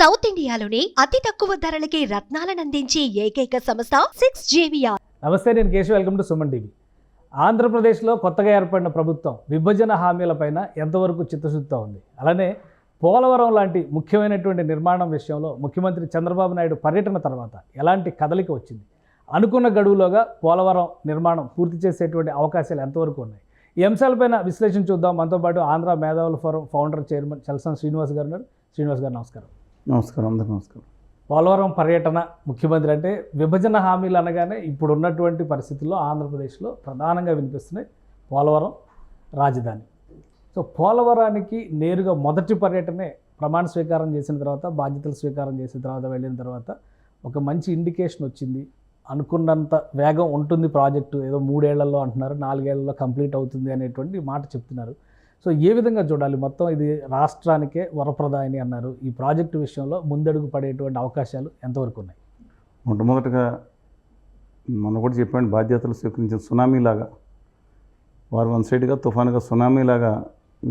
South ఇండియాలోని అతి తక్కువ ధరలకి రత్నాలనందించే ఏకైక సంస్థ 6JVR. నమస్తే, నేను Keshav. Welcome to Suman TV. ఆంధ్రప్రదేశ్లో కొత్తగా ఏర్పడిన ప్రభుత్వం విభజన హామీలపైన ఎంతవరకు చిత్తశుద్ధితో ఉంది? అలానే పోలవరం లాంటి ముఖ్యమైనటువంటి నిర్మాణం విషయంలో ముఖ్యమంత్రి చంద్రబాబు నాయుడు పర్యటన తర్వాత ఎలాంటి కదలిక వచ్చింది? అనుకున్న గడువులోగా పోలవరం నిర్మాణం పూర్తి చేసేటువంటి అవకాశాలు ఎంతవరకు ఉన్నాయి? ఈ అంశాలపైన విశ్లేషణ చూద్దాం. మనతో పాటు ఆంధ్ర మేధావుల forum founder chairman Chalasani Srinivas గారు ఉన్నారు. శ్రీనివాస్ గారు నమస్కారం. నమస్కారం, అందరికీ నమస్కారం. పోలవరం పర్యటన ముఖ్యమంత్రి అంటే విభజన హామీలు అనగానే ఇప్పుడు ఉన్నటువంటి పరిస్థితుల్లో ఆంధ్రప్రదేశ్లో ప్రధానంగా వినిపిస్తున్నాయి పోలవరం రాజధాని. సో పోలవరానికి నేరుగా మొదటి పర్యటనే ప్రమాణ స్వీకారం చేసిన తర్వాత, బాధ్యతలు స్వీకారం చేసిన తర్వాత వెళ్ళిన తర్వాత ఒక మంచి ఇండికేషన్ వచ్చింది. అనుకున్నంత వేగం ఉంటుంది ప్రాజెక్టు, ఏదో 3 ఏళ్లలో అంటున్నారు, 4 ఏళ్లలో కంప్లీట్ అవుతుంది అనేటువంటి మాట చెప్తున్నారు. సో ఏ విధంగా చూడాలి? మొత్తం ఇది రాష్ట్రానికే వరప్రదాయని అన్నారు. ఈ ప్రాజెక్టు విషయంలో ముందడుగు పడేటువంటి అవకాశాలు ఎంతవరకు ఉన్నాయి? మొట్టమొదటిగా మొన్న కూడా చెప్పాను, బాధ్యతలు స్వీకరించిన సునామీలాగా వారు వన్ సైడ్గా తుఫానుగా సునామీలాగా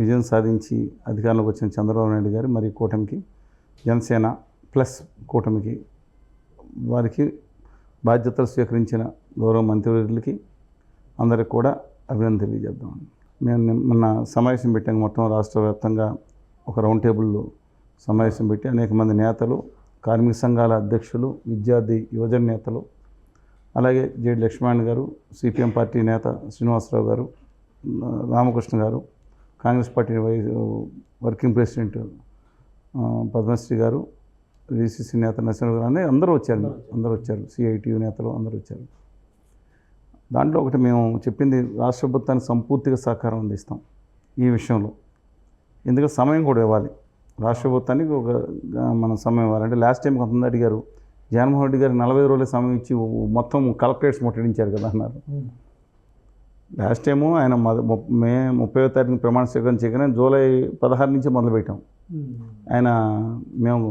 విజయం సాధించి అధికారంలోకి వచ్చిన చంద్రబాబు నాయుడు గారు మరి కూటమికి, జనసేన ప్లస్ కూటమికి, వారికి బాధ్యతలు స్వీకరించిన గౌరవ మంత్రివర్యులకి అందరికి కూడా అభినందన తెలియజేద్దాం. మేము మొన్న సమావేశం పెట్టాము. మొత్తం రాష్ట్ర వ్యాప్తంగా ఒక రౌండ్ టేబుల్ సమావేశం పెట్టి అనేక మంది నేతలు, కార్మిక సంఘాల అధ్యక్షులు, విద్యార్థి యువజన నేతలు, అలాగే జేడి లక్ష్మణ్ గారు, సిపిఎం పార్టీ నేత శ్రీనివాసరావు గారు, రామకృష్ణ గారు, Congress party working president Padmasri గారు, డిసిసి నేత నరసింహ గారు అని అందరూ వచ్చారు. సిఐటియు నేతలు అందరూ వచ్చారు. దాంట్లో ఒకటి మేము చెప్పింది, రాష్ట్ర ప్రభుత్వానికి సంపూర్తిగా సహకారం అందిస్తాం ఈ విషయంలో. ఎందుకంటే సమయం కూడా ఇవ్వాలి రాష్ట్ర ప్రభుత్వానికి, ఒక మనం సమయం ఇవ్వాలంటే లాస్ట్ టైం కొంతమంది అడిగారు, జగన్మోహన్ రెడ్డి గారికి 40 రోజుల సమయం ఇచ్చి మొత్తం కలెక్టరేట్స్ ముట్టడించారు కదా అన్నారు. లాస్ట్ టైము ఆయన మే 30వ తారీఖున ప్రమాణ స్వీకారం చేయగానే జూలై 16 నుంచి మొదలుపెట్టాం. ఆయన మేము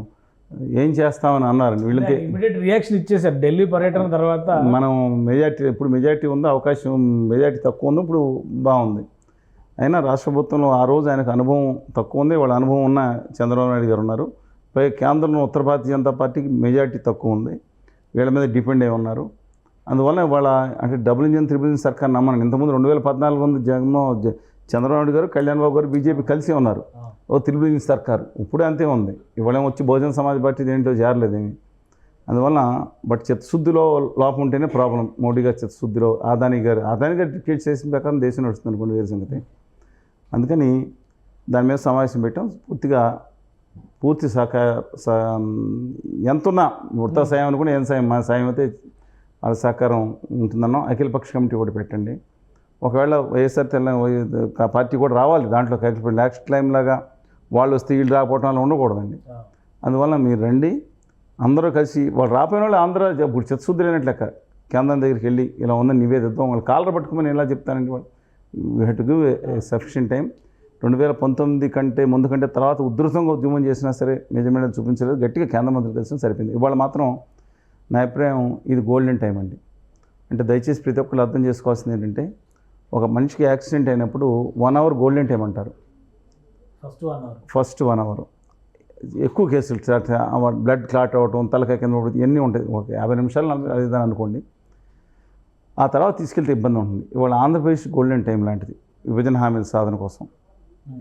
ఏం చేస్తామని అన్నారండి. వీళ్ళకి ఇమీడియట్ రియాక్షన్ ఇచ్చేసారు ఢిల్లీ పర్యటన తర్వాత. మనం మెజార్టీ ఉందో, అవకాశం మెజార్టీ తక్కువ ఉంది, ఇప్పుడు బాగుంది. అయినా రాష్ట్ర ప్రభుత్వంలో ఆ రోజు ఆయనకు అనుభవం తక్కువ ఉంది, వాళ్ళ అనుభవం ఉన్న చంద్రబాబు నాయుడు గారు ఉన్నారు. పై కేంద్రంలో ఉత్తర భారతీయ జనతా పార్టీకి మెజార్టీ తక్కువ ఉంది, వీళ్ళ మీద డిపెండ్ అయి ఉన్నారు. అందువల్ల వాళ్ళ అంటే డబుల్ ఇంజిన్ త్రిబుల్ ఇంజిన్ సర్కార్ నమ్మనండి. ఇంతకుముందు 2014 ఉంది చంద్రబాబు నాయుడు గారు, కళ్యాణ్ బాబు గారు బీజేపీ కలిసి ఉన్నారు, ఓ త్రిబుల్ ఇంజిన్ సర్కారు. ఇప్పుడే అంతే ఉంది. ఇవాళ వచ్చి బహుజన సమాజ్ పార్టీ ఏంటో చేరలేదేమి. అందువల్ల బట్ చిత్తశుద్ధిలో లోపం ఉంటేనే ప్రాబ్లం. మోడీ గారు చిత్తశుద్ధిలో, ఆదాని గారు డిక్టేట్ చేసిన ప్రకారం దేశం నడుస్తుంది అనుకోండి, వేరే సంగతి. అందుకని దాని మీద సమావేశం పెట్టాం. పూర్తి ఎంతున్నా ఉడతా సాయం అనుకుని ఏం సాయం, మా సాయం అయితే వాళ్ళ సహకారం ఉంటుందన్నాం. అఖిలపక్ష కమిటీ కూడా పెట్టండి. ఒకవేళ వైఎస్ఆర్ పార్టీ కూడా రావాలి దాంట్లో. లాస్ట్ టైం లాగా వాళ్ళు వస్తే వీళ్ళు రాకపోవడం వల్ల ఉండకూడదండి. అందువల్ల మీరు రండి, అందరూ కలిసి. వాళ్ళు రాపోయిన వాళ్ళు ఆంధ్ర ఇప్పుడు చిత్తశుద్ధి లేనట్లు లెక్క. కేంద్రం దగ్గరికి వెళ్ళి ఇలా ఉందని నివేదిద్దాం. వాళ్ళు కాలర పట్టుకోమని ఎలా చెప్తానండి? వాళ్ళు we have to give sufficient time. 2019 కంటే ముందు కంటే తర్వాత ఉధృతంగా ఉద్యమం చేసినా సరే మెజర్మెంట్ చూపించలేదు, గట్టిగా కేంద్ర మంత్రులు కలిసి సరిపోయింది. ఇవాళ మాత్రం నా అభిప్రాయం ఇది గోల్డెన్ టైం అండి. అంటే దయచేసి ప్రతి ఒక్కరు అర్థం చేసుకోవాల్సింది ఏంటంటే, ఒక మనిషికి యాక్సిడెంట్ అయినప్పుడు 1 అవర్ గోల్డెన్ టైం అంటారు. ఫస్ట్ 1 అవర్ ఎక్కువ కేసులు, బ్లడ్ క్లాట్ అవ్వటం, తలకాయ కింద పడుతుంది, ఇవన్నీ ఉంటాయి. ఒక 50 నిమిషాలు అదేదని అనుకోండి. ఆ తర్వాత తీసుకెళ్తే ఇబ్బంది ఉంటుంది. ఇవాళ ఆంధ్రప్రదేశ్ గోల్డెన్ టైం లాంటిది విభజన హామీల సాధన కోసం.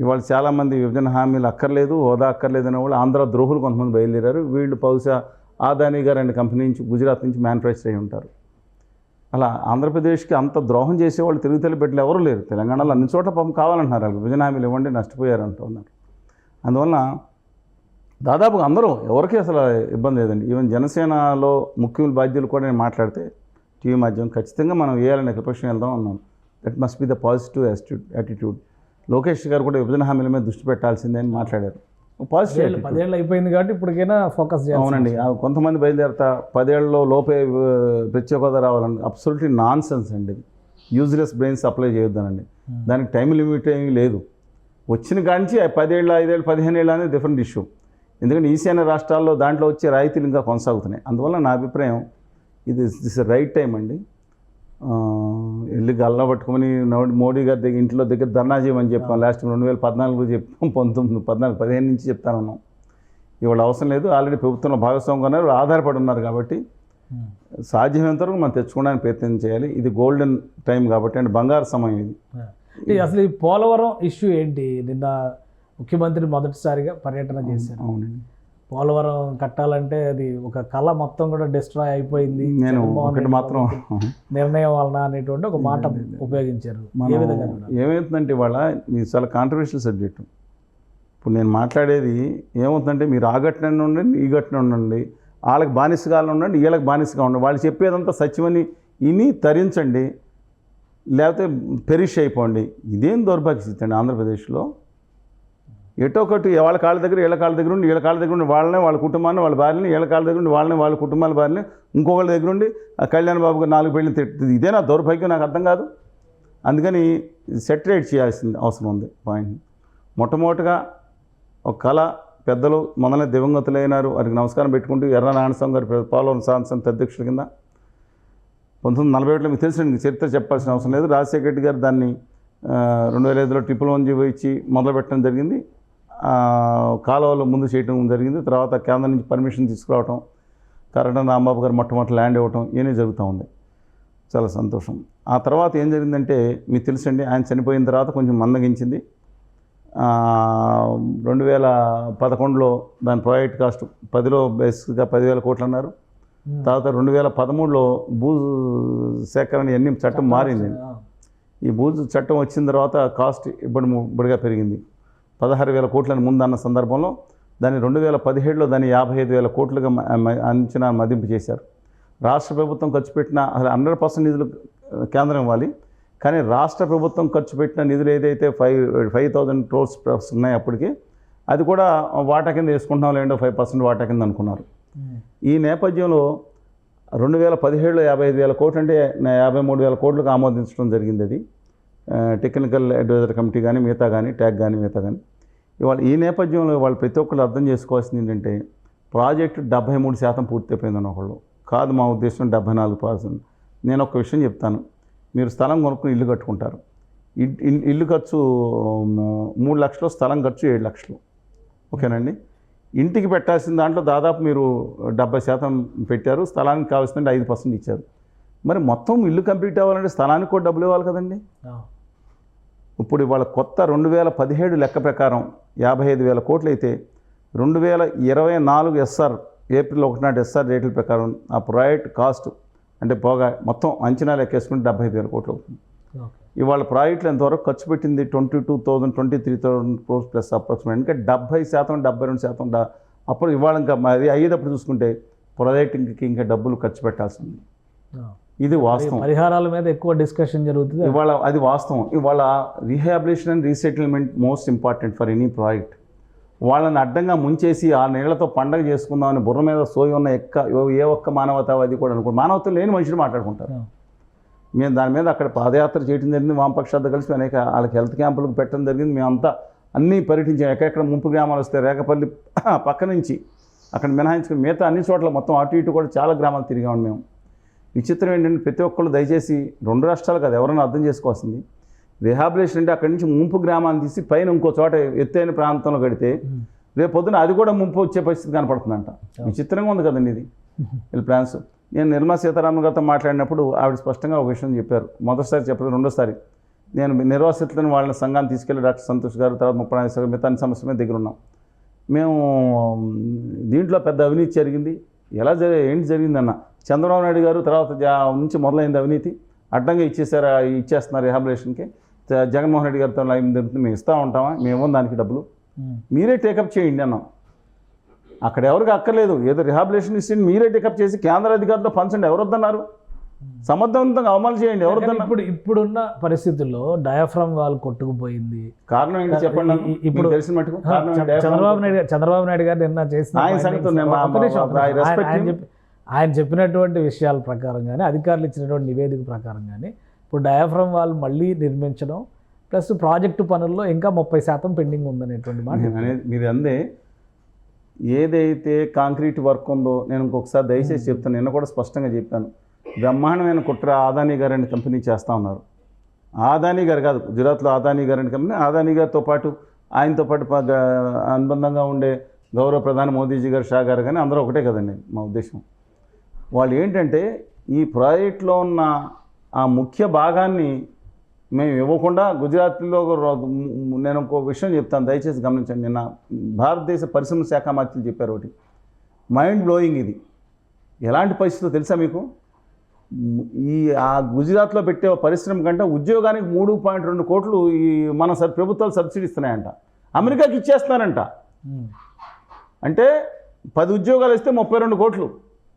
ఇవాళ చాలామంది విభజన హామీలు అక్కర్లేదు, హోదా అక్కర్లేదు అనే వాళ్ళు ఆంధ్ర ద్రోహులు కొంతమంది బయలుదేరారు. వీళ్ళు బహుశా ఆదాని గారు అండ్ కంపెనీ నుంచి, గుజరాత్ నుంచి మ్యానుఫ్యాక్చర్ అయి ఉంటారు. అలా ఆంధ్రప్రదేశ్కి అంత ద్రోహం చేసేవాళ్ళు తిరుగుతల పెట్టలు ఎవరు లేరు. తెలంగాణలో అన్ని చోట్ల పాపం కావాలంటున్నారు, వాళ్ళు విభజన హామీలు ఇవ్వండి నష్టపోయారు అంటున్నారు. అందువల్ల దాదాపుగా అందరూ, ఎవరికి అసలు ఇబ్బంది లేదండి. ఈవెన్ జనసేనలో ముఖ్యమైన బాధ్యులు కూడా నేను మాట్లాడితే టీవీ మాధ్యమం ఖచ్చితంగా మనం వేయాలని అఖిలపక్షం వెళ్దాం అన్నాను. That must be the positive attitude. Lokesh గారు కూడా విభజన హామీల మీద దృష్టి పెట్టాల్సిందే అని మాట్లాడారు. పాజిటివ్ 10 ఏళ్ళు అయిపోయింది కాబట్టి ఇప్పటికైనా ఫోకస్ చేయాలి. అవునండి. కొంతమంది బయలుదేరతా 10 ఏళ్ళలో లోపే ప్రత్యేక హోదా రావాలండి. అబ్సల్యూట్లీ నాన్ సెన్స్ అండి. యూజ్లెస్ బ్రెయిన్స్ అప్లై చేయొద్దానండి. దానికి టైం లిమిట్ ఏమీ లేదు. వచ్చిన కాంచి 10 ఏళ్ళు, 5 ఏళ్ళు, 15 ఏళ్ళు అనేది డిఫరెంట్ ఇష్యూ. ఎందుకంటే ఈశాన్య రాష్ట్రాల్లో దాంట్లో వచ్చే రాయితీలు ఇంకా కొనసాగుతున్నాయి. అందువల్ల నా అభిప్రాయం దిస్ రైట్ టైం అండి. వెళ్ళి గల్లా పట్టుకొని మోడీ గారి దగ్గర ఇంట్లో దగ్గర ధర్నా చేయమని చెప్పాం. లాస్ట్ 2014 చెప్పాం, 15 నుంచి చెప్తాను. ఇవాళ అవసరం లేదు, ఆల్రెడీ ప్రభుత్వంలో భాగస్వామిగా ఉన్నారు, ఆధారపడి ఉన్నారు. కాబట్టి సాధ్యమైనంత వరకు మనం తెచ్చుకోవడానికి ప్రయత్నం చేయాలి. ఇది గోల్డెన్ టైం కాబట్టి అండ్ బంగారు సమయం ఇది. అసలు ఈ పోలవరం ఇష్యూ ఏంటి? నిన్న ముఖ్యమంత్రి మొదటిసారిగా పర్యటన చేశారు. అవునండి. పోలవరం కట్టాలంటే అది ఒక కళ మొత్తం కూడా డిస్ట్రాయ్ అయిపోయింది, నేను ఒకటి మాత్రం నిర్ణయం వలన అనేటువంటి ఒక మాట ఉపయోగించారు. ఏ విధంగా ఏమవుతుందంటే ఇవాళ ఇది చాలా కాంట్రవర్షియల్ సబ్జెక్టు. ఇప్పుడు నేను మాట్లాడేది ఏమవుతుందంటే మీరు ఆ ఘటన ఉండండి, ఈ ఘటన ఉండండి, వాళ్ళకి బానిసగా ఉండండి, వీళ్ళకి బానిసగా ఉండండి, వాళ్ళు చెప్పేదంతా సత్యమని ఇని తరించండి, లేకపోతే పెరిష్ అయిపోండి. ఇదేం దౌర్భాగ్య స్థితి అండి ఆంధ్రప్రదేశ్లో. ఎటో ఒకటి వాళ్ళ కాళ్ళ దగ్గర వీళ్ళ కాళ్ళ దగ్గర ఉండి, వీళ్ళ కాళ్ళ దగ్గర ఉండి వాళ్ళనే వాళ్ళ కుటుంబాన్ని వాళ్ళ భార్యని, వీళ్ళ కాళ్ళ దగ్గర ఉండి వాళ్ళని వాళ్ళ కుటుంబాల భార్యని, ఇంకొకళ్ళ దగ్గర ఉండి ఆ కళ్యాణ్ బాబుకి 4 పెళ్ళని తిట్టుతుంది. ఇదే నా దౌర్భాగ్యం, నాకు అర్థం కాదు. అందుకని సెటరేట్ చేయాల్సింది అవసరం ఉంది పాయింట్. మొట్టమొదటిగా ఒక కళ పెద్దలు మొదలైన దివంగతులైనారు, వారికి నమస్కారం పెట్టుకుంటూ ఎర్ర నారాయణస్వామి గారు పోలవరం సమితి అధ్యక్షుల కింద 1941 మీకు తెలిసిన చరిత్ర చెప్పాల్సిన అవసరం లేదు. రాజశేఖర రెడ్డి గారు దాన్ని 2005లో 111 ఇచ్చి మొదలుపెట్టడం జరిగింది. కాలువలో ముందు చేయడం జరిగింది. తర్వాత కేంద్రం నుంచి పర్మిషన్ తీసుకురావటం, కరణం రాంబాబు గారు మొట్టమొదటి ల్యాండ్ ఇవ్వటం ఇవన్నీ జరుగుతూ ఉంది. చాలా సంతోషం. ఆ తర్వాత ఏం జరిగిందంటే మీకు తెలుసండి, ఆయన చనిపోయిన తర్వాత కొంచెం మందగించింది. 2011లో దాని ప్రాజెక్ట్ కాస్ట్ 10లో బేసిక్గా 10,000 కోట్లు అన్నారు. తర్వాత 2013లో భూ సేకరణ ఇవన్నీ చట్టం మారింది. ఈ భూ చట్టం వచ్చిన తర్వాత కాస్ట్ ఇబ్బడిగా పెరిగింది. 16,000 కోట్లని ముందు అన్న సందర్భంలో దాన్ని 2017లో దాన్ని 55,000 కోట్లుగా అంచనా మదింపు చేశారు. రాష్ట్ర ప్రభుత్వం ఖర్చు పెట్టిన అసలు 100% నిధులు కేంద్రం ఇవ్వాలి, కానీ రాష్ట్ర ప్రభుత్వం ఖర్చు పెట్టిన నిధులు ఏదైతే 5,000 crores ఉన్నాయి అప్పటికి, అది కూడా వాటా కింద వేసుకుంటున్నాం, లేదంటే 5% వాటా కింద అనుకున్నారు. ఈ నేపథ్యంలో 2017లో 55,000 కోట్లు అంటే 53,000 కోట్లకు ఆమోదించడం జరిగింది. అది టెక్నికల్ అడ్వైజర్ కమిటీ కానీ మిగతా కానీ ట్యాగ్ కానీ మిగతా కానీ. ఇవాళ ఈ నేపథ్యంలో వాళ్ళు ప్రతి ఒక్కళ్ళు అర్థం చేసుకోవాల్సింది ఏంటంటే ప్రాజెక్టు 73% పూర్తయిపోయిందని ఒకళ్ళు కాదు, మా ఉద్దేశం 74%. నేను ఒక విషయం చెప్తాను. మీరు స్థలం కొనుక్కుని ఇల్లు కట్టుకుంటారు. ఇల్లు ఖర్చు 3 లక్షలు, స్థలం ఖర్చు 7 లక్షలు. ఓకేనండి. ఇంటికి పెట్టాల్సిన దాంట్లో దాదాపు మీరు 70% పెట్టారు, స్థలానికి కావాల్సిందంటే 5% ఇచ్చారు. మరి మొత్తం ఇల్లు కంప్లీట్ అవ్వాలంటే స్థలానికి కూడా డబ్బులు ఇవ్వాలి కదండి. ఇప్పుడు ఇవాళ కొత్త 2017 లెక్క ప్రకారం 55,000 కోట్లు అయితే 2024 ఎస్ఆర్ ఏప్రిల్ 1 నాటి ఎస్ఆర్ రేట్ల ప్రకారం ఆ ప్రాజెక్ట్ కాస్ట్ అంటే పోగా మొత్తం అంచనా లెక్కేసుకుంటే 75,000 కోట్లు అవుతుంది. ఇవాళ ప్రాజెక్టులు ఎంతవరకు ఖర్చు పెట్టింది 23,000 crores ప్లస్ అప్రాక్సిమేట్. ఇంకా 70%, 72% అప్పుడు ఇవాళ ఇంకా అది అయ్యేటప్పుడు చూసుకుంటే ప్రాజెక్టుకి ఇంకా డబ్బులు ఖర్చు పెట్టాల్సింది. ఇది వాస్తవం. పరిహారాల మీద ఎక్కువ డిస్కషన్ జరుగుతుంది ఇవాళ, అది వాస్తవం. ఇవాళ rehabilitation and resettlement most important for any project. వాళ్ళని అడ్డంగా ముంచేసి ఆ నీళ్లతో పండగ చేసుకుందామని బుర్ర మీద సోయి ఉన్న ఏ ఒక్క మానవతావాది కూడా అనుకో, మానవత్వం లేని మనుషులు మాట్లాడుకుంటారు. మేము దాని మీద అక్కడ పాదయాత్ర చేయడం జరిగింది, వామపక్షాలతో కలిసి అనేక వాళ్ళకి హెల్త్ క్యాంపులకు పెట్టడం జరిగింది. మేమంతా అన్నీ పర్యటించాం. ఎక్కడెక్కడ ముంపు గ్రామాలు వస్తే రేకపల్లి పక్క నుంచి అక్కడ మినహాయించుకుని మిగతా అన్ని చోట్ల మొత్తం అటు ఇటు కూడా చాలా గ్రామాలు తిరిగాము మేము. విచిత్రం ఏంటంటే ప్రతి ఒక్కళ్ళు దయచేసి 2 రాష్ట్రాలు కాదు, ఎవరైనా అర్థం చేసుకోవాల్సింది, రిహాబిలిటేషన్ అంటే అక్కడి నుంచి ముంపు గ్రామాన్ని తీసి పైన ఇంకో చోట ఎత్తైన ప్రాంతంలో కడితే రేపు పొద్దున అది కూడా ముంపు వచ్చే పరిస్థితి కనపడుతుందంట. విచిత్రంగా ఉంది కదండి ఇది వీళ్ళ ప్లాన్స్. నేను నిర్మలా సీతారామన్ గారితో మాట్లాడినప్పుడు ఆవిడ స్పష్టంగా ఒక విషయం చెప్పారు. మొదటిసారి చెప్పలేదు, రెండోసారి నేను నిర్వాసితులను వాళ్ళ సంఘాన్ని తీసుకెళ్ళి డాక్టర్ సంతోష్ గారు, తర్వాత 30 గారు మిగతా సమస్య మీద దగ్గర ఉన్నాం. మేము దీంట్లో పెద్ద అవినీతి జరిగింది. ఎలా ఏంటి జరిగిందన్న చంద్రబాబు నాయుడు గారు తర్వాత నుంచి మొదలైంది అవినీతి, అడ్డంగా ఇచ్చేస్తున్నారు రిహాబిలిటేషన్కి. జగన్మోహన్ రెడ్డి గారితో మేము ఇస్తూ ఉంటామా, మేము దానికి డబ్బులు మీరే టేకప్ చేయండి అన్నాం. అక్కడ ఎవరికి అక్కర్లేదు, ఏదో రిహాబిలిటేషన్ ఇస్తే మీరే టేకప్ చేసి కేంద్ర అధికారులతో పంచండి. ఎవరు వద్దన్నారు? సమర్థవంతంగా అమలు చేయండి. ఎవరు ఇప్పుడున్న పరిస్థితుల్లో డయాఫ్రామ్ వాల్ కొట్టుకుపోయింది. కారణం ఏంటి చెప్పండి. ఇప్పుడు తెలిసిన మటుకు చంద్రబాబు నాయుడు గారు నిన్న చేసిన ఆయన చెప్పినటువంటి విషయాల ప్రకారం కానీ అధికారులు ఇచ్చినటువంటి నివేదిక ప్రకారం కానీ ఇప్పుడు డయాఫ్రామ్ వాల్ మళ్ళీ నిర్మించడం ప్లస్ ప్రాజెక్టు పనుల్లో ఇంకా 30% పెండింగ్ ఉందనేటువంటి మాట మీరు అందే. ఏదైతే కాంక్రీట్ వర్క్ ఉందో నేను ఇంకొకసారి దయచేసి చెప్తాను, నిన్న కూడా స్పష్టంగా చెప్పాను. బ్రహ్మాండమైన కుట్ర అదానీ గారు అనే కంపెనీ చేస్తూ ఉన్నారు. అదానీ గారు కాదు, గుజరాత్లో అదానీ గారు అనే కంపెనీ. అదానీ గారితో పాటు ఆయనతో పాటు అనుబంధంగా ఉండే గౌరవ ప్రధాని మోదీజీ గారు, షా గారు కానీ అందరూ ఒకటే కదండి మా ఉద్దేశం. వాళ్ళు ఏంటంటే ఈ ప్రాజెక్టులో ఉన్న ఆ ముఖ్య భాగాన్ని మేము ఇవ్వకుండా గుజరాత్లో నేను ఒక విషయం చెప్తాను, దయచేసి గమనించండి. నిన్న భారతదేశ పరిశ్రమల శాఖ మంత్రులు చెప్పారు ఒకటి, మైండ్ బ్లోయింగ్. ఇది ఎలాంటి పరిస్థితులు తెలుసా మీకు? ఆ గుజరాత్లో పెట్టే పరిశ్రమ కంటే ఉద్యోగానికి 3.2 కోట్లు ఈ మన ప్రభుత్వాలు సబ్సిడీ ఇస్తున్నాయంట, అమెరికాకి ఇచ్చేస్తున్నారంట. అంటే 10 ఉద్యోగాలు ఇస్తే 32 కోట్లు,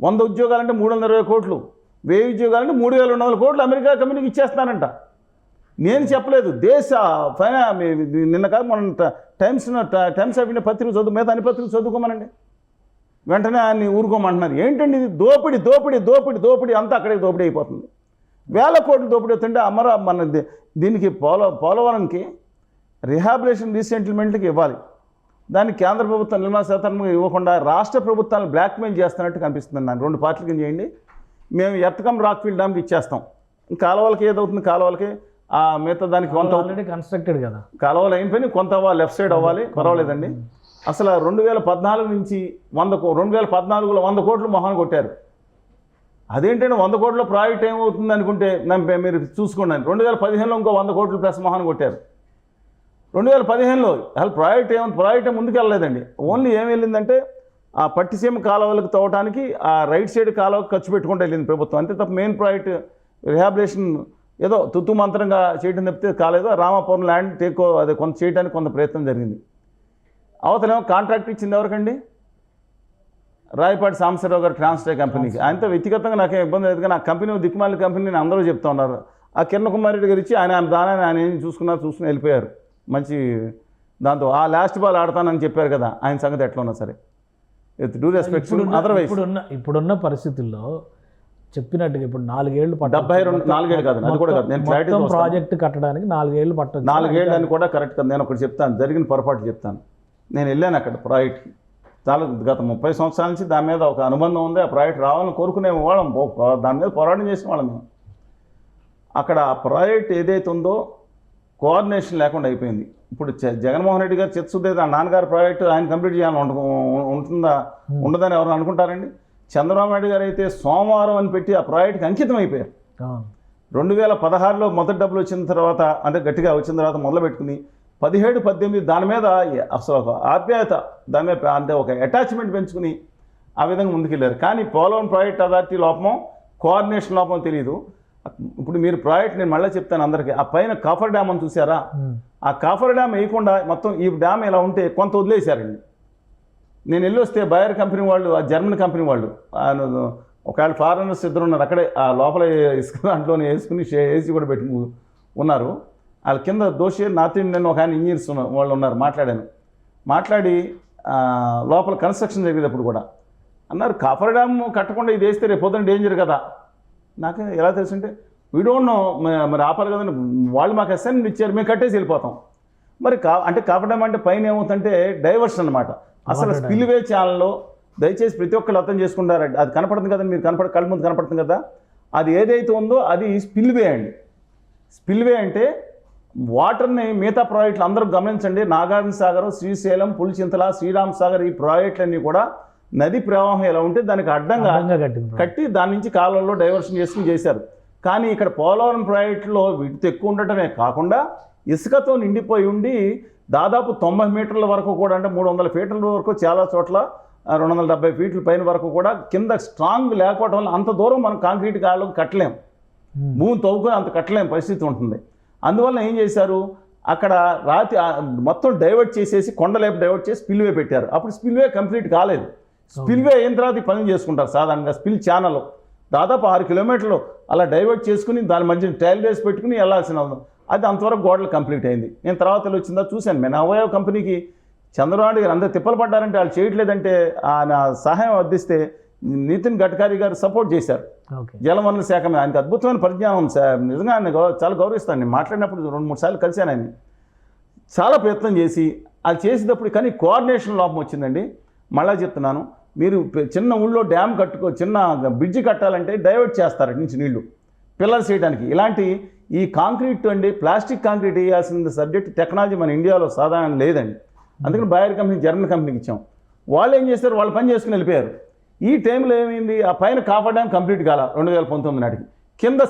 100 ఉద్యోగాలంటే 320 కోట్లు, 1000 ఉద్యోగాలంటే 3200 కోట్లు అమెరికా కంపెనీకి ఇచ్చేస్తానంట. నేను చెప్పలేదు, దేశ నిన్న కాదు మన టైమ్స్ ఆఫ్ ఇండియా పత్రిక మిగతా అన్ని పత్రికలు చదువుకోమనండి. వెంటనే ఆయన్ని ఊరుకోమంటున్నారు. ఏంటండి ఇది? దోపిడి దోపిడి దోపిడి దోపిడి అంతా అక్కడికి దోపిడీ అయిపోతుంది. 1000 కోట్లు దోపిడీ అవుతుంటే మన దీనికి పోలవరంకి రిహాబిలేషన్ రీసెటిల్మెంట్కి ఇవ్వాలి. దానికి కేంద్ర ప్రభుత్వం నిర్మలా సీతారామన్ ఇవ్వకుండా రాష్ట్ర ప్రభుత్వాలను బ్లాక్మెయిల్ చేస్తున్నట్టు కనిపిస్తుంది. నాకు 2 పార్టీలు కింద చేయండి, మేము ఎర్తకం రాక్ఫీల్డ్ డ్యామ్కి ఇచ్చేస్తాం, కాలువలకి ఏదవుతుంది, కాలువలకి మిగతా దానికి కొంత ఆల్రెడీ కన్స్ట్రక్టెడ్ కదా, కాలువలు అయిపోయి కొంత లెఫ్ట్ సైడ్ అవ్వాలి, పర్వాలేదండి. అసలు 2014 నుంచి 2014లో 100 కోట్లు మొహన కొట్టారు. అదేంటంటే 100 కోట్ల ప్రాజెక్ట్ ఏమవుతుంది అనుకుంటే మీరు చూసుకోండి, 2015లో ఇంకో 100 కోట్లు ప్లస్ మొహన కొట్టారు. 2015లో అసలు ప్రాజెక్ట్ ముందుకు వెళ్ళలేదండి. ఓన్లీ ఏం వెళ్ళిందంటే ఆ పట్టిసీమ కాలువలకు తవ్వడానికి ఆ రైట్ సైడ్ కాలువకు ఖర్చు పెట్టుకుంటూ వెళ్ళింది ప్రభుత్వం, అంతే తప్ప మెయిన్ ప్రాజెక్ట్ రిహాబిలేషన్ ఏదో తుత్తు మంత్రంగా చేయడం తప్పితే కాలేదు. రామాపురం ల్యాండ్ అది కొంత చేయడానికి కొంత ప్రయత్నం జరిగింది. అవతలేమో కాంట్రాక్ట్ ఇచ్చింది ఎవరికండి? రాయపాటి సాంబశివరావు గారు ట్రాన్స్టే కంపెనీకి. ఆయనతో వ్యక్తిగతంగా నాకేం ఇబ్బంది లేదు, కానీ ఆ కంపెనీ దిక్కుమాలి కంపెనీని అందరూ చెప్తా ఉన్నారు. ఆ కిరణ్ కుమార్ రెడ్డి గారు ఇచ్చి ఆయన ఏం చూసుకుని వెళ్ళిపోయారు. మంచి దాంతో ఆ లాస్ట్ బాల్ ఆడతానని చెప్పారు కదా, ఆయన సంగతి ఎట్లా ఉన్నా సరే డూ రెస్పెక్ట్. అదర్వైజ్ ఇప్పుడున్న పరిస్థితుల్లో చెప్పినట్టుగా ఇప్పుడు 4 ఏళ్ళు 4 ఏళ్ళు కాదు, అది కూడా కాదు. నేను క్లారిటీ ప్రాజెక్ట్ కట్టడానికి 4 ఏళ్ళు పట్టదు. 4 ఏళ్ళు అని కూడా కరెక్ట్ కాదు. నేను ఒకటి చెప్తాను, జరిగిన పొరపాటు చెప్తాను. నేను వెళ్ళాను అక్కడ ప్రాజెక్ట్కి, చాలా గత 30 సంవత్సరాల నుంచి దాని మీద ఒక అనుబంధం ఉంది. ఆ ప్రాజెక్ట్ రావాలని కోరుకునే వాళ్ళం, దాని మీద పోరాటం చేసిన వాళ్ళం మేము. అక్కడ ఆ ప్రాజెక్ట్ ఏదైతే ఉందో కోఆర్డినేషన్ లేకుండా అయిపోయింది. ఇప్పుడు జగన్మోహన్ రెడ్డి గారు చిత్తశుద్ధి ఆ నాన్నగారి ప్రాజెక్టు ఆయన కంప్లీట్ చేయాలని ఉండదని ఎవరు అనుకుంటారండి? చంద్రబాబు నాయుడు గారు అయితే సోమవారం అని పెట్టి ఆ ప్రాజెక్ట్కి అంకితం అయిపోయారు. 2016లో మొదటి డబ్బులు వచ్చిన తర్వాత, అంటే గట్టిగా వచ్చిన తర్వాత మొదలు పెట్టుకుని 17, 18 దాని మీద అసలు ఒక ఆప్యాయత, దాని మీద అంటే ఒక అటాచ్మెంట్ పెంచుకుని ఆ విధంగా ముందుకెళ్ళారు. కానీ పోలవరం ప్రాజెక్ట్ అథారిటీ లోపమో కోఆర్డినేషన్ లోపమో తెలియదు. ఇప్పుడు మీరు ప్రాజెక్ట్ నేను మళ్ళీ చెప్తాను అందరికీ, ఆ పైన కాఫర్ డ్యామ్ అని చూసారా? ఆ కాఫర్ డ్యామ్ వేయకుండా మొత్తం ఈ డ్యామ్ ఇలా ఉంటే కొంత వదిలేశారండి. నేను వెళ్ళి వస్తే బయర్ కంపెనీ వాళ్ళు, ఆ జర్మన్ కంపెనీ వాళ్ళు, ఒకవేళ ఫారెనర్స్ ఇద్దరు ఉన్నారు అక్కడే, ఆ లోపల ఇసుక దాంట్లోనే వేసుకుని ఏసీ కూడా పెట్టి ఉన్నారు. వాళ్ళ కింద దోషి నార్త్ ఇండియన్ ఒక ఆయన ఇంజనీర్స్ వాళ్ళు ఉన్నారు. మాట్లాడి లోపల కన్స్ట్రక్షన్ జరిగేటప్పుడు కూడా అన్నారు, కాఫర్ డ్యామ్ కట్టకుండా ఇది వేస్తే రేపు పొద్దున డేంజర్ కదా. నాకు ఎలా తెలుసుంటే వీ డోంట్ నో, మరి ఆపాలి కదండి. వాళ్ళు మాకు అసైన్మెంట్ ఇచ్చారు, మేము కట్టేసి వెళ్ళిపోతాం. మరి అంటే కాఫర్ డ్యామ్ అంటే పైన ఏమవుతుందంటే డైవర్షన్ అనమాట. అసలు స్పిల్వే ఛానల్లో దయచేసి ప్రతి ఒక్కళ్ళు అర్థం చేసుకుంటారండి. అది కనపడుతుంది కదా, మీరు కళ్ళ ముందు కనపడుతుంది కదా, అది ఏదైతే ఉందో అది స్పిల్వే అండి. స్పిల్వే అంటే వాటర్ని మిగతా ప్రాజెక్టులు అందరూ గమనించండి. నాగార్జున సాగర్, శ్రీశైలం, పులిచింతల, శ్రీరామ్ సాగర్ ఈ ప్రాజెక్టులన్నీ కూడా నది ప్రవాహం ఎలా ఉంటే దానికి అడ్డంగా కట్టి దాని నుంచి కాలువల్లో డైవర్షన్ చేసుకుని చేశారు. కానీ ఇక్కడ పోలవరం ప్రాజెక్టులో విడ్త్ ఎక్కువ ఉండటమే కాకుండా ఇసుకతో నిండిపోయి ఉండి దాదాపు 90 మీటర్ల వరకు కూడా, అంటే 300 ఫీట్ల వరకు, చాలా చోట్ల 270 ఫీట్ల పైన వరకు కూడా కింద స్ట్రాంగ్ లేకపోవడం వల్ల అంత దూరం మనం కాంక్రీట్ కాళ్ళకు కట్టలేం, భూమి తవ్వుకొని అంత కట్టలేం పరిస్థితి ఉంటుంది. అందువల్ల ఏం చేశారు, అక్కడ మొత్తం డైవర్ట్ చేసేసి కొండలేపు డైవర్ట్ చేసి స్పిల్వే పెట్టారు. అప్పుడు స్పిల్వే కంప్లీట్ కాలేదు. స్పిల్వే అయిన తర్వాత పనులు చేసుకుంటారు సాధారణంగా. స్పిల్ ఛానల్ దాదాపు 6 కిలోమీటర్లు అలా డైవర్ట్ చేసుకుని దాని మధ్య టైల్ వేసి పెట్టుకుని వెళ్ళాల్సిన, అది అంతవరకు గోడలు కంప్లీట్ అయింది. నేను తర్వాత వచ్చిందా చూశాను. నేను అవయవ కంపెనీకి చంద్రబాబు గారు అందరూ తిప్పలు పడ్డారంటే వాళ్ళు చేయట్లేదంటే ఆయన సహాయం అందిస్తే నితిన్ గడ్కరీ గారు సపోర్ట్ చేశారు. జలవనరుల శాఖ మీద ఆయనకు అద్భుతమైన పరిజ్ఞానం, నిజంగా ఆయన చాలా గౌరవిస్తాను. నేను మాట్లాడినప్పుడు 2-3 సార్లు కలిశాను ఆయన. చాలా ప్రయత్నం చేసి అది చేసేటప్పుడు కానీ కోఆర్డినేషన్ లోపం వచ్చిందండి. మళ్ళా చెప్తున్నాను, మీరు చిన్న ఊళ్ళో డ్యామ్ చిన్న బ్రిడ్జి కట్టాలంటే డైవర్ట్ చేస్తారు అటు నుంచి నీళ్లు పిల్లర్స్ చేయడానికి. ఇలాంటి ఈ కాంక్రీట్ అండి, ప్లాస్టిక్ కాంక్రీట్ వేయాల్సిన సబ్జెక్ట్ టెక్నాలజీ మన ఇండియాలో సాధారణ లేదండి. అందుకని బయర్ కంపెనీ, జర్మన్ కంపెనీకి ఇచ్చాం. వాళ్ళు ఏం చేశారు, వాళ్ళు పని చేసుకుని వెళ్ళిపోయారు. ఈ టైంలో ఏమైంది, ఆ పైన కాఫర్ డ్యామ్ కంప్లీట్ కాల 2019 నాటికి, కింద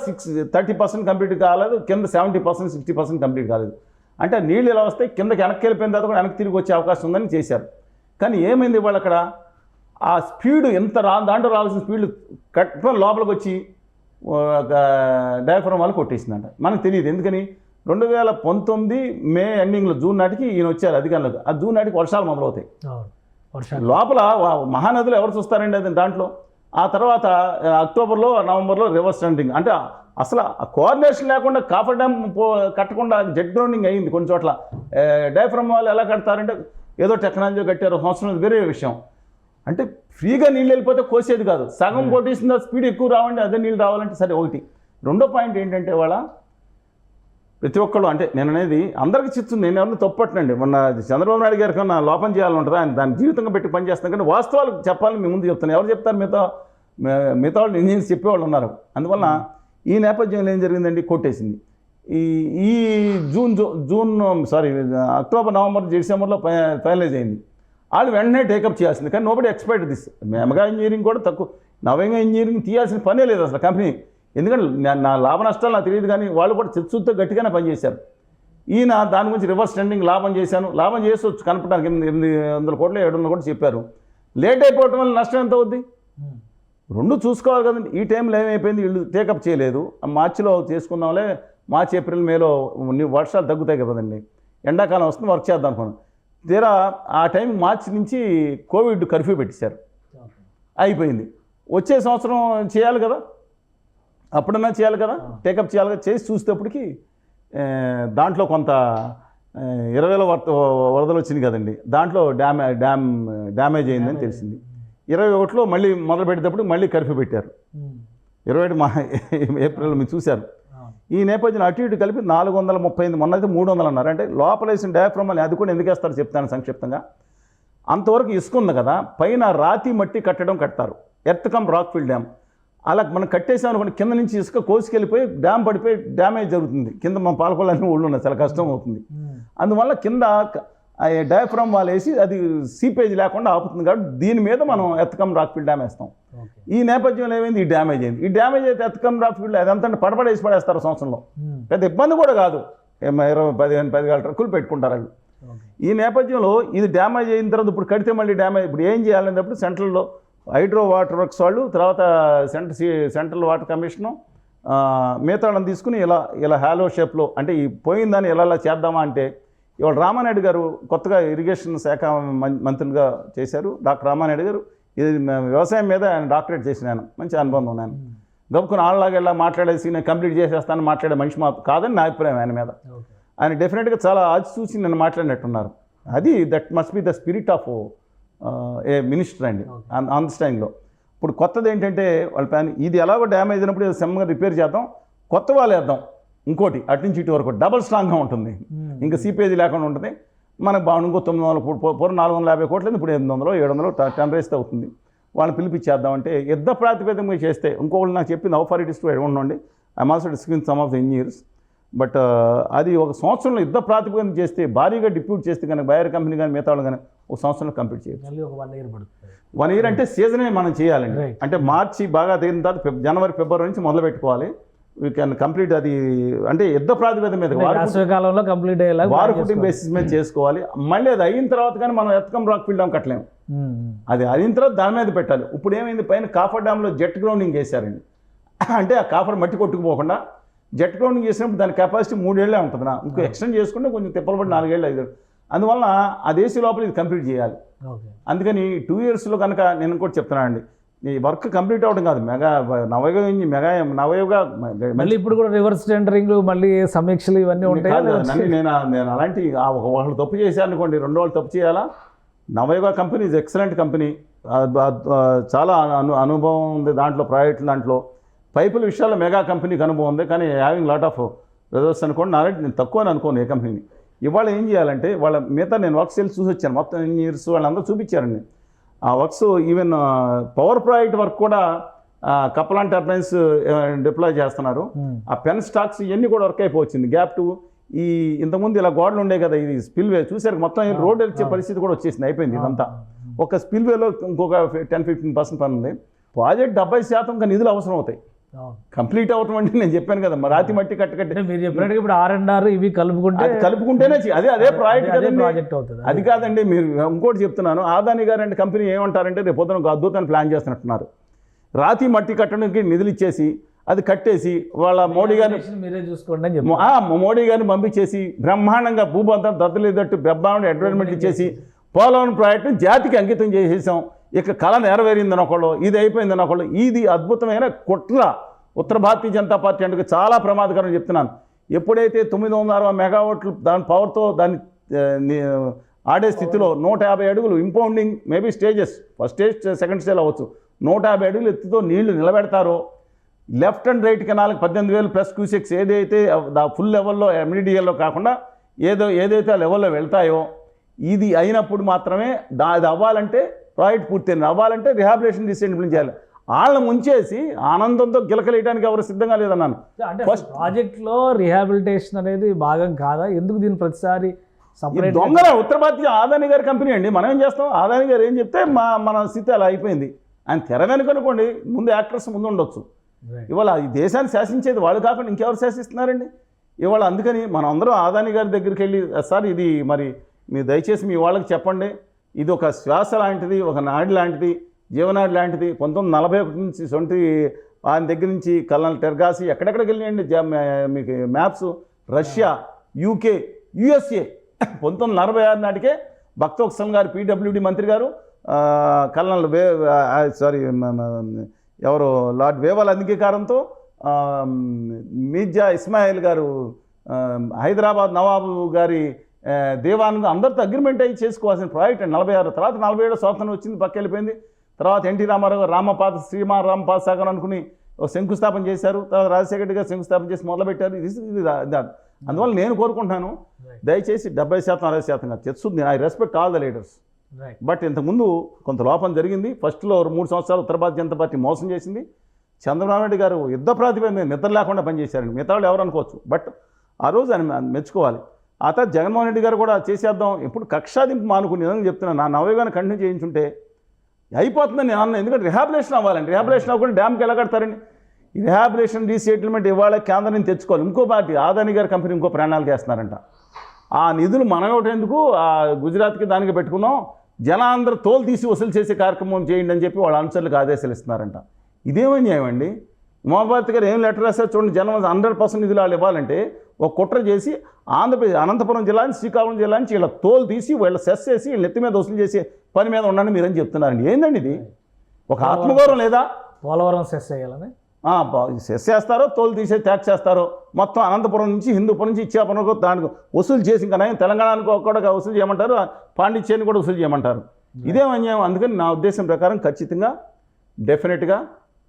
30% కంప్లీట్ కాలేదు, కింద 70% 60% కంప్లీట్ కాలేదు. అంటే నీళ్ళు ఎలా వస్తాయి, కిందకి వెనక్కి వెళ్ళిపోయిన తర్వాత కూడా వెనక్కి తిరిగి వచ్చే అవకాశం ఉందని చేశారు. కానీ ఏమైంది, వాళ్ళు అక్కడ ఆ స్పీడ్ ఎంత దాంట్లో రావాల్సిన స్పీడ్ కట్టుకొని లోపలికి వచ్చి డయాఫ్రమ్ వాళ్ళు కొట్టేసిందంట. మనకు తెలియదు ఎందుకని. 2019 మే ఎండింగ్లో జూన్ నాటికి ఈయన వచ్చారు అధికారులకు. ఆ జూన్ నాటికి వర్షాలు మొదలవుతాయి. లోపల మహానదులు ఎవరు చూస్తారండి అది దాంట్లో. ఆ తర్వాత అక్టోబర్లో నవంబర్లో రివర్స్ టెండరింగ్, అంటే అసలు కోఆర్డినేషన్ లేకుండా కాఫర్ డ్యామ్ కట్టకుండా జెట్ గ్రౌండింగ్ అయ్యింది కొన్ని చోట్ల. డయాఫ్రమ్ వాళ్ళు ఎలా కడతారంటే ఏదో టెక్నాలజీ కట్టారు, సంవత్సరం వేరే విషయం. అంటే ఫ్రీగా నీళ్ళు వెళ్ళిపోతే కోసేది కాదు, సగం కొట్టేసిన స్పీడ్ ఎక్కువ రావండి, అదే నీళ్ళు రావాలంటే సరే ఒకటి. రెండో పాయింట్ ఏంటంటే వాళ్ళ ప్రతి ఒక్కళ్ళు, అంటే నేను అనేది అందరికీ చిచ్చుంది, నేను ఎవరిని తప్పట్నండి. మొన్న చంద్రబాబు నాయుడు గారి కన్నా లోపం చేయాలని ఉంటుందా, ఆయన దాని జీవితంగా పెట్టి పనిచేస్తాను. కానీ వాస్తవాలు చెప్పాలని మీ ముందు చెప్తాను. ఎవరు చెప్తారు, మిగతా వాళ్ళు ఇంజనీర్స్ చెప్పేవాళ్ళు ఉన్నారు. అందువల్ల ఈ నేపథ్యంలో ఏం జరిగిందండి, కొట్టేసింది. ఈ అక్టోబర్ నవంబర్ డిసెంబర్లో ఫైనలైజ్ అయింది. వాళ్ళు వెంటనే టేకప్ చేయాల్సింది. కానీ nobody expect this. Mega engineering కూడా తక్కువ, నవంగా ఇంజనీరింగ్ తీయాల్సిన పనే లేదు అసలు కంపెనీ. ఎందుకంటే నా లాభ నష్టాలు నాకు తెలియదు, కానీ వాళ్ళు కూడా చిత్సూతో గట్టిగానే పనిచేశారు. ఈయన దాని గురించి రివర్స్ టెండరింగ్ లాభం చేసి కనపడడానికి 800 కోట్లు 700 కోట్లు చెప్పారు. లేట్ అయిపోవటం వల్ల నష్టం ఎంత అవుద్ది, రెండు చూసుకోవాలి కదండి. ఈ టైంలో ఏమైపోయింది, వీళ్ళు టేకప్ చేయలేదు. మార్చిలో చేసుకుందాంలే, మార్చి ఏప్రిల్ మేలో వర్షాలు తగ్గుతాయి కదండి, ఎండాకాలం వస్తుంది వర్క్ చేద్దాం అనుకున్నాను. తీరా ఆ టైం మార్చి నుంచి కోవిడ్ కర్ఫ్యూ పెట్టేశారు, అయిపోయింది. వచ్చే సంవత్సరం చేయాలి కదా, అప్పుడన్నా చేయాలి కదా, టేకప్ చేయాలి కదా. చేసి చూసేటప్పటికి దాంట్లో కొంత 20,000 వరదలు వచ్చింది కదండి, దాంట్లో డ్యామేజ్ అయిందని తెలిసింది. 21లో మళ్ళీ మొదలు పెట్టేటప్పుడు మళ్ళీ కర్ఫ్యూ పెట్టారు. 21 ఏప్రిల్ మీరు చూశారు. ఈ నేపథ్యంలో అటు ఇటు కలిపి 438, మొన్నైతే 300 అన్నారు. అంటే లోపల వేసిన డయాఫ్రమ్ అని అది కూడా ఎందుకు వేస్తారో చెప్తాను సంక్షిప్తంగా. అంతవరకు ఇసుక ఉంది కదా, పైన రాతి మట్టి కడతారు, earth cum rock fill dam. అలా మనం కట్టేసాం అనుకోండి, కింద నుంచి ఇసుక కోసుకెళ్ళిపోయి డ్యామ్ పడిపోయి డ్యామేజ్ జరుగుతుంది. కింద మన పాలకొల్లని ఊళ్ళు ఉన్నాయి, చాలా కష్టం అవుతుంది. అందువల్ల కింద డయాఫ్రమ్ వాళ్ళు వేసి అది సీపేజ్ లేకుండా ఆపుతుంది. కాబట్టి దీని మీద మనం earth cum rock fill dam వేస్తాం. ఈ నేపథ్యంలో ఏమైంది, ఈ డ్యామేజ్ అయింది. ఈ డ్యామేజ్ అయితే ఎర్త్ కమ్ రాక్ ఫిల్ అదంతా పడపడేసి పడేస్తారు సంవత్సరంలో. పెద్ద ఇబ్బంది కూడా కాదు, 10,000 ట్రక్కులు పెట్టుకుంటారు వాళ్ళు. ఈ నేపథ్యంలో ఇది డ్యామేజ్ అయిన తర్వాత ఇప్పుడు కడితే మళ్ళీ డ్యామేజ్, ఇప్పుడు ఏం చేయాలనేటప్పుడు సెంట్రల్లో హైడ్రో వాటర్ వర్క్స్ వాళ్ళు, తర్వాత సెంట్రల్ వాటర్ కమిషను, మిగతా వాళ్ళని తీసుకుని ఇలా హాలో షేప్లో, అంటే ఈ పోయిన దాన్ని ఎలా చేద్దామా అంటే, ఇవాళ రామానాయుడు గారు కొత్తగా ఇరిగేషన్ శాఖ మంత్రులుగా చేశారు. డాక్టర్ రామానాయుడు గారు ఇది వ్యవసాయం మీద ఆయన డాక్టరేట్ చేసిన ఆయన, మంచి అనుబంధం ఉన్నాను. గబుకుని ఆళ్ళలాగా మాట్లాడేసి నేను కంప్లీట్ చేసేస్తాను మాట్లాడే మనిషి కాదని నా అభిప్రాయం ఆయన మీద. ఆయన డెఫినెట్గా చాలా ఆచి చూసి నేను మాట్లాడినట్టున్నారు. అది that must be the spirit of A minister అండి అండర్స్టాండింగ్లో. ఇప్పుడు కొత్తది ఏంటంటే వాళ్ళ ప్లాన్, ఇది ఎలాగో డ్యామేజ్ అయినప్పుడు సెమ్గా రిపేర్ చేద్దాం, కొత్త వాళ్ళు వేద్దాం, ఇంకోటి అటు నుంచి ఇటు వరకు డబల్ స్ట్రాంగ్గా ఉంటుంది, ఇంకా సీపేజీ లేకుండా ఉంటుంది. మనకు బాగుంది. ఇంకో 900 పూర్వం 450 కోట్లు, ఇప్పుడు 800 700 టెంపరేస్తే అవుతుంది. వాళ్ళని పిలిపించేద్దామంటే యుద్ధ ప్రాతిపదికగా చేస్తే, ఇంకొకళ్ళు నాకు చెప్పింది how far it is to ఉండండి, I'm also discussing some of the engineers. But అది ఒక సంవత్సరంలో యుద్ధ ప్రాతిపదికన చేస్తే, భారీగా డిప్యూట్ చేస్తే కనుక బయర్ కంపెనీ కానీ మిగతా వాళ్ళు కానీ ఒక సంవత్సరంలో కంప్లీట్ చేయొచ్చు. 1 ఇయర్ అంటే సీజనే మనం చేయాలండి. అంటే మార్చి బాగా తగిన తర్వాత జనవరి ఫిబ్రవరి నుంచి మొదలు పెట్టుకోవాలి. We can complete. అది అంటే యుద్ధ ప్రాతిపదిక మీద కాలంలో కంప్లీట్ అయ్యేలా వార్ ఫుటింగ్ బేసిస్ మీద చేసుకోవాలి. మళ్ళీ అది అయిన తర్వాత కానీ మనం earth cum rock fill dam కట్టలేము. అది అయిన తర్వాత దాని మీద పెట్టాలి. ఇప్పుడు ఏమైంది, పైన కాఫర్ డ్యామ్లో జెట్ గ్రౌండింగ్ చేశారండి. అంటే ఆ కాఫర్ మట్టి కొట్టుకుపోకుండా జెట్ గ్రౌండింగ్ చేసినప్పుడు దాని కెపాసిటీ 3 ఏళ్ళే ఉంటుంది. ఇంకో ఎక్స్టెండ్ చేసుకుంటే కొంచెం తిప్పలు పడి 4 ఏళ్ళు 5 ఏళ్ళు. అందువల్ల ఆ దేశీ లోపల ఇది కంప్లీట్ చేయాలి. అందుకని 2 ఇయర్స్లో కనుక నేను కూడా చెప్తున్నాను అండి, ఈ వర్క్ కంప్లీట్ అవ్వడం కాదు, నవయుగ మళ్ళీ ఇప్పుడు కూడా రివర్స్ టెండరింగ్, మళ్ళీ సమీక్షలు ఇవన్నీ ఉంటాయి. నేను అలాంటి వాళ్ళు తప్పు చేశారనుకోండి, 2 వాళ్ళు తప్పు చేయాలా. నవయుగ కంపెనీ ఇస్ ఎక్సలెంట్ కంపెనీ, చాలా అనుభవం ఉంది దాంట్లో, ప్రాజెక్టులు దాంట్లో. పైపుల విషయాల్లో మెగా కంపెనీకి అనుభవం ఉంది, కానీ హ్యావింగ్ లాట్ ఆఫ్ రిజర్వ్స్ అనుకోండి. నాలెడ్జ్ నేను తక్కువ అని అనుకోను ఏ కంపెనీని. ఇవాళ ఏం చేయాలంటే వాళ్ళ మిగతా నేను వర్క్స్ వెళ్ళి చూసి వచ్చాను, మొత్తం ఇంజనీర్స్ వాళ్ళందరూ చూపించారండి ఆ works. Even power project work కూడా కప్లాన్ టర్బైన్స్ డిప్లాయ్ చేస్తున్నారు. ఆ పెన్ స్టాక్స్ ఇవన్నీ కూడా వర్క్ అయిపోవచ్చింది. గ్యాప్ 2 ఈ ఇంతకుముందు ఇలా గోడలు ఉండే కదా, ఇది స్పిల్వే చూసారు, మొత్తం రోడ్డు వచ్చే పరిస్థితి కూడా వచ్చేసింది, అయిపోయింది ఇదంతా. ఒక స్పిల్వేలో ఇంకొక 10-15% పని ఉంది. ప్రాజెక్ట్ 70% ఇంకా నిధులు అవసరం అవుతాయి కంప్లీట్ అవటం అంటే. నేను చెప్పాను కదా రాతి మట్టి కట్టకట్టే మీరు చెప్పినట్టుగా ఇప్పుడు R&R ఇవి కలుపుకుంటేనే అదే ప్రాజెక్ట్ అవుతుంది. అది కాదండి, మీరు ఇంకోటి చెప్తున్నాను. ఆదాని గారు అంటే కంపెనీ ఏమంటారంటే రేపు పొద్దున ఒక అద్భుతాన్ని ప్లాన్ చేస్తున్నట్టున్నారు. రాతి మట్టి కట్టడానికి నిధులు ఇచ్చేసి అది కట్టేసి వాళ్ళ మోడీ గారిని మీరే చూసుకోండి మోడీ గారిని పంపించేసి బ్రహ్మాండంగా భూబంతం దద్దలేదట్టు బ్రహ్మాండ అడ్వర్టైజ్మెంట్ ఇచ్చేసి పోలవరం ప్రాజెక్టుని జాతికి అంకితం చేసేసాం. ఇక కళ నెరవేరిందని ఒకళ్ళు, ఇది అయిపోయిందని ఒకళ్ళు. ఇది అద్భుతమైన కుట్ర ఉత్తర భారతీయ జనతా పార్టీ అంటే చాలా ప్రమాదకరం చెప్తున్నాను. ఎప్పుడైతే 960 మెగావాట్లు దాని పవర్తో దాన్ని ఆడే స్థితిలో 150 అడుగులు impounding maybe stages first stage second stage అవ్వచ్చు 150 అడుగులు ఎత్తుతో నీళ్లు నిలబెడతారో లెఫ్ట్ అండ్ రైట్ కెనాల్కి 18,000 ప్లస్ క్యూసెక్స్ ఏదైతే ఫుల్ లెవెల్లో MDDL కాకుండా ఏదైతే ఆ లెవెల్లో వెళ్తాయో ఇది అయినప్పుడు మాత్రమే అది అవ్వాలంటే ప్రాజెక్ట్ పూర్తయింది. అవ్వాలంటే రిహాబిలిటేషన్ డిసెంట్మెంట్ చేయాలి. వాళ్ళని ముంచేసి ఆనందంతో గిలకలేయడానికి ఎవరు సిద్ధంగా లేదన్నాను. ఫస్ట్ ప్రాజెక్ట్లో రిహాబిలిటేషన్ అనేది భాగం కాదా? ఎందుకు దీన్ని ప్రతిసారి దొంగల ఉత్తర భారతీయ ఆదాని గారి కంపెనీ అండి. మనం ఏం చేస్తాం? ఆదాని గారు ఏం చెప్తే మన స్థితి అలా అయిపోయింది. ఆయన తెర వెనుకనుకోండి ముందు యాక్టర్స్ ముందు ఉండొచ్చు. ఇవాళ ఈ దేశాన్ని శాసించేది వాళ్ళు కాకుండా ఇంకెవరు శాసిస్తున్నారండి ఇవాళ? అందుకని మనం అందరం ఆదాని గారి దగ్గరికి వెళ్ళి సార్ ఇది మరి మీరు దయచేసి మీ వాళ్ళకి చెప్పండి, ఇది ఒక శ్వాస లాంటిది, ఒక నాడి లాంటిది, జీవనాడి లాంటిది. 1941 నుంచి ఆయన దగ్గర నుంచి కల్నల్ టెర్గాసి ఎక్కడెక్కడికి వెళ్ళినాయండి మీకు మ్యాప్స్. రష్యా, UK, USA 1946 నాటికే భక్తోత్సవం గారు PWD మంత్రి గారు కల్నల్ ఎవరు లార్డ్ వేవల్ అంగీకారంతో మీర్జా ఇస్మాయిల్ గారు హైదరాబాద్ నవాబు గారి దేవానంద అందరితో అగ్రిమెంట్ అయ్యి చేసుకోవాల్సిన ప్రాజెక్ట్ అండి. 46 తర్వాత 47 స్వాతంత్రం వచ్చింది, పక్క వెళ్ళిపోయింది. తర్వాత NT రామారావు రామపాద సాగర్ అనుకుని శంకుస్థాపన చేశారు. తర్వాత రాజశేఖర్ గారు శంకుస్థాపన చేసి మొదలుపెట్టారు. ఇది అందువల్ల నేను కోరుకుంటున్నాను దయచేసి 70% 60% కాదు తెచ్చుంది. I respect all the leaders. But ఇంతకుముందు కొంత లోపం జరిగింది. ఫస్ట్లో 3 సంవత్సరాలు ఉత్తర భారతీయ జనతా పార్టీ మోసం చేసింది. చంద్రబాబు నాయుడు గారు యుద్ధ ప్రాతిపదిక మీద నిద్ర లేకుండా పనిచేశారండి. మిగతా వాళ్ళు ఎవరు అనుకోవచ్చు, బట్ ఆ రోజు ఆయన మెచ్చుకోవాలి. ఆ తర్వాత జగన్మోహన్ రెడ్డి గారు కూడా చేసేద్దాం ఇప్పుడు కక్షాదింపు మానుకుని నిజంగా చెప్తున్నాను. నా నవయుగాన్ని కంటిన్యూ చేయించుంటే అయిపోతుందని నేను అన్న. ఎందుకంటే రిహాబిలేషన్ అవ్వాలండి. రిహాబిలేషన్ అవ్వకుండా డ్యామ్కి ఎలా కడతారండి? ఈ రిహాబిలేషన్ రీసెటిల్మెంట్ ఇవాళ కేంద్రం నుంచి తెచ్చుకోవాలి. ఇంకో పార్టీ ఆదాని గారి కంపెనీ ఇంకో ప్రణాళిక వేస్తున్నారంట. ఆ నిధులు మనం ఇవ్వటేందుకు ఆ గుజరాత్కి దానికి పెట్టుకున్నాం, జనాంధ్ర తోలు తీసి వసూలు చేసే కార్యక్రమం చేయండి అని చెప్పి వాళ్ళ అనుచరులకు ఆదేశాలు ఇస్తున్నారంట. ఇదేమని న్యాయమండి? ఉమాభారతి గారు ఏం లెటర్ రాశారు చూడండి. జనం 100% నిధులు వాళ్ళు ఇవ్వాలంటే ఒక కుట్ర చేసి ఆంధ్రప్రదేశ్ అనంతపురం జిల్లా నుంచి శ్రీకాకుళం జిల్లా నుంచి వీళ్ళ తోలు తీసి వీళ్ళ సెస్ చేసి వీళ్ళ ఎత్తి మీద వసూలు చేసే పని మీద ఉండండి మీరని చెప్తున్నారండి. ఏందండి ఇది? ఒక ఆత్మగౌరవం లేదా? పోలవరం సెస్ చేయాలని సెస్ చేస్తారో తోలు తీసే ట్యాక్స్ చేస్తారో మొత్తం అనంతపురం నుంచి హిందూపురం నుంచి ఇచ్చాపురం దానికి వసూలు చేసి ఇంకా తెలంగాణకు కూడా వసూలు చేయమంటారు, పాండిచ్చేరిని కూడా వసూలు చేయమంటారు. ఇదేం అన్యాయం. అందుకని నా ఉద్దేశం ప్రకారం ఖచ్చితంగా డెఫినెట్గా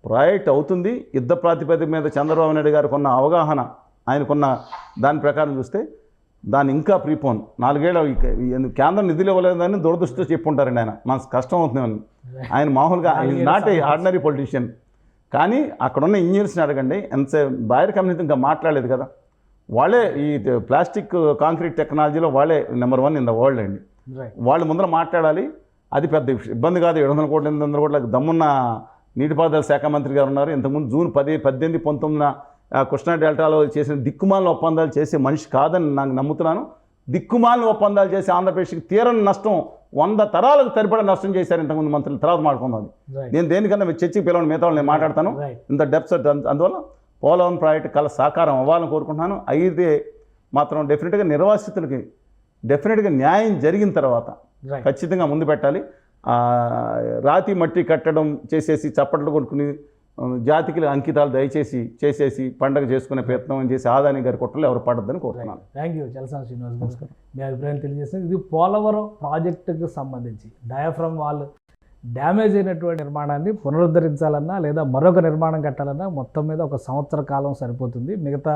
ప్రాజెక్ట్ అవుతుంది. యుద్ధ ప్రాతిపదిక మీద చంద్రబాబు నాయుడు గారికి ఉన్న అవగాహన, ఆయనకున్న దాని ప్రకారం చూస్తే దాన్ని ఇంకా ప్రీపోన్ 4 ఏళ్ళు కేంద్రం నిధులు ఇవ్వలేదని దురదృష్టితో చెప్పుంటారండి. ఆయన మనకు కష్టం అవుతుందని. ఆయన మామూలుగా నాట్ ఏ ఆర్డినరీ పొలిటీషియన్. కానీ అక్కడున్న ఇంజనీర్స్ని అడగండి, ఎంతసేపు బాయర్ కమ్యూనిటీ ఇంకా మాట్లాడలేదు కదా. వాళ్ళే ఈ ప్లాస్టిక్ కాంక్రీట్ టెక్నాలజీలో వాళ్ళే నెంబర్ 1 ఇన్ ద వరల్డ్ అండి. వాళ్ళు ముందర మాట్లాడాలి. అది పెద్ద ఇబ్బంది కాదు. 700 కోట్ల 800 కోట్ల దమ్మున్న నీటిపారుదల శాఖ మంత్రి గారు ఉన్నారు. ఇంతకుముందు జూన్ 10, 18, 19 కృష్ణా డెల్టాలో చేసిన దిక్కుమాలిన ఒప్పందాలు చేసే మనిషి కాదని నాకు నమ్ముతున్నాను. దిక్కుమాలిన ఒప్పందాలు చేసి ఆంధ్రప్రదేశ్కి తీరని నష్టం 100 తరాలకు సరిపడా నష్టం చేశారు ఇంతకుముందు మంత్రులు. తర్వాత మాట్లాడుకుందాం. నేను దేనికన్నా చర్చకి పిలవండి, మిగతా నేను మాట్లాడతాను. ఇంత డెప్స్. అందువల్ల పోలవరం ప్రాజెక్టు కళ సాకారం అవ్వాలని కోరుకుంటున్నాను. అయితే మాత్రం డెఫినెట్గా నిర్వాసితులకి డెఫినెట్గా న్యాయం జరిగిన తర్వాత ఖచ్చితంగా ముందు పెట్టాలి. రాతి మట్టి కట్టడం చేసేసి చప్పట్లు కొనుక్కుని జాతికి అంకితాలు దయచేసి చేసేసి పండగ చేసుకునే ప్రయత్నం చేసి ఆదాని గారి కుట్రలు ఎవరు పడద్దని కోరుతున్నాను. థ్యాంక్ యూ చలసాని శ్రీనివాస్ గారు. మీ అభిప్రాయం తెలియజేస్తుంది. ఇది పోలవరం ప్రాజెక్టుకు సంబంధించి డయాఫ్రమ్ వాల్ డ్యామేజ్ అయినటువంటి నిర్మాణాన్ని పునరుద్ధరించాలన్నా లేదా మరొక నిర్మాణం కట్టాలన్నా మొత్తం మీద 1 సంవత్సర కాలం సరిపోతుంది. మిగతా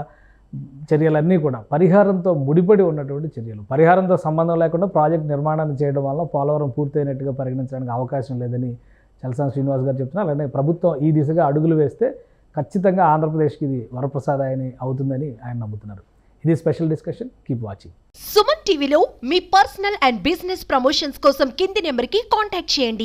చర్యలన్నీ కూడా పరిహారంతో ముడిపడి ఉన్నటువంటి చర్యలు. పరిహారంతో సంబంధం లేకుండా ప్రాజెక్ట్ నిర్మాణాన్ని చేయడం వల్ల పోలవరం పూర్తయినట్టుగా పరిగణించడానికి అవకాశం లేదని చలసాని శ్రీనివాస్ గారు చెప్తున్నారు. అలానే ప్రభుత్వం ఈ దిశగా అడుగులు వేస్తే ఖచ్చితంగా ఆంధ్రప్రదేశ్కి ఇది వరప్రసాదాయని అవుతుందని ఆయన నమ్ముతున్నారు. ఇది special discussion. Keep watching. Suman టీవీలో మీ పర్సనల్ అండ్ బిజినెస్ ప్రమోషన్స్ కోసం కింది నెంబర్కి కాంటాక్ట్ చేయండి.